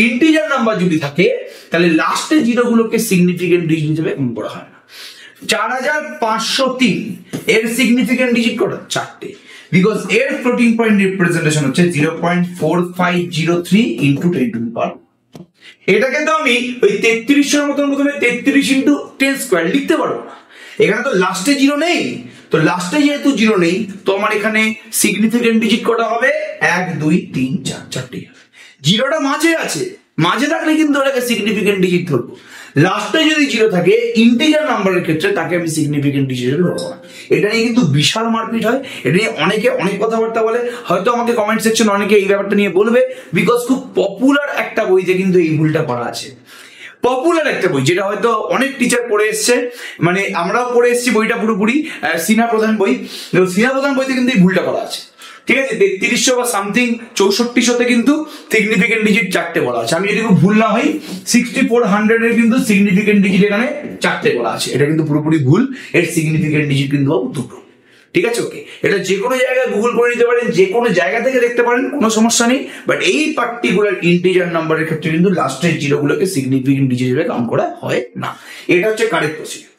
Integer number যদি থাকে তাহলে লাস্টের জিরোগুলোকে সিগনিফিকেন্ট ডিজিট হিসেবে কাউন্ট করা হয় না। 4503 এর সিগনিফিকেন্ট ডিজিট কটা? 4টে, বিকজ এর ফ্লোটিং পয়েন্ট রিপ্রেজেন্টেশন হচ্ছে 0.4503 ইনটু 10 টু দি পাওয়ার। এটাকে তো আমি ওই 3300 এর মতন প্রথমে 33 ইনটু 10 স্কয়ার লিখতে পারবো না, এখানে তো লাস্টে জিরো নেই, তো লাস্টে যেহেতু জিরো নেই তো আমার এখানে সিগনিফিকেন্ট ডিজিট কটা হবে? 1 2 3 4, 4টি। জিরোটা মাঝে আছে, মাঝে থাকলে কিন্তু ওটাকে সিগনিফিকেন্ট ডিজিট ধরবো। লাস্টে যদি জিরো থাকে ইন্টিজার নাম্বারের ক্ষেত্রে তাকে আমি সিগনিফিকেন্ট ডিজিট ধরবো না। এটা নিয়ে কিন্তু বিশাল মারপিট হয়, এটা নিয়ে অনেকে অনেক কথাবার্তা বলে, হয়তো আমাকে কমেন্ট সেকশন অনেকে এই ব্যাপারটা নিয়ে বলবে, বিকজ খুব পপুলার একটা বইতে কিন্তু এই ভুলটা করা আছে। পপুলার একটা বই যেটা হয়তো অনেক টিচার পড়ে এসছে, মানে আমরাও পড়ে এসেছি বইটা পুরোপুরি, সিনা প্রধান বই, সিনা প্রধান বইতে কিন্তু এই ভুলটা করা আছে। ঠিক আছে, 3300 বা সামথিং 6400 কিন্তু সিগনিফিকেন্ট ডিজিট 4টে বলা আছে। আমি যদি খুব ভুল না হই 6400 এর কিন্তু সিগনিফিকেন্ট ডিজিট এখানে 4টে বলা আছে, এটা কিন্তু পুরোপুরি ভুল, এর সিগনিফিকেন্ট ডিজিট কিন্তু দুটো। ঠিক আছে, ওকে, এটা যে কোনো জায়গায় গুগল করে নিতে পারেন, যে কোনো জায়গা থেকে দেখতে পারেন, কোনো সমস্যা নেই, বাট এই পার্টিকুলার ইন্টিজার নাম্বারের ক্ষেত্রে কিন্তু লাস্টের জিরোগুলোকে সিগনিফিকেন্ট ডিজিট হিসেবে কাউন্ট করা হয় না। এটা হচ্ছে কারেক্ট প্রসিডিউর।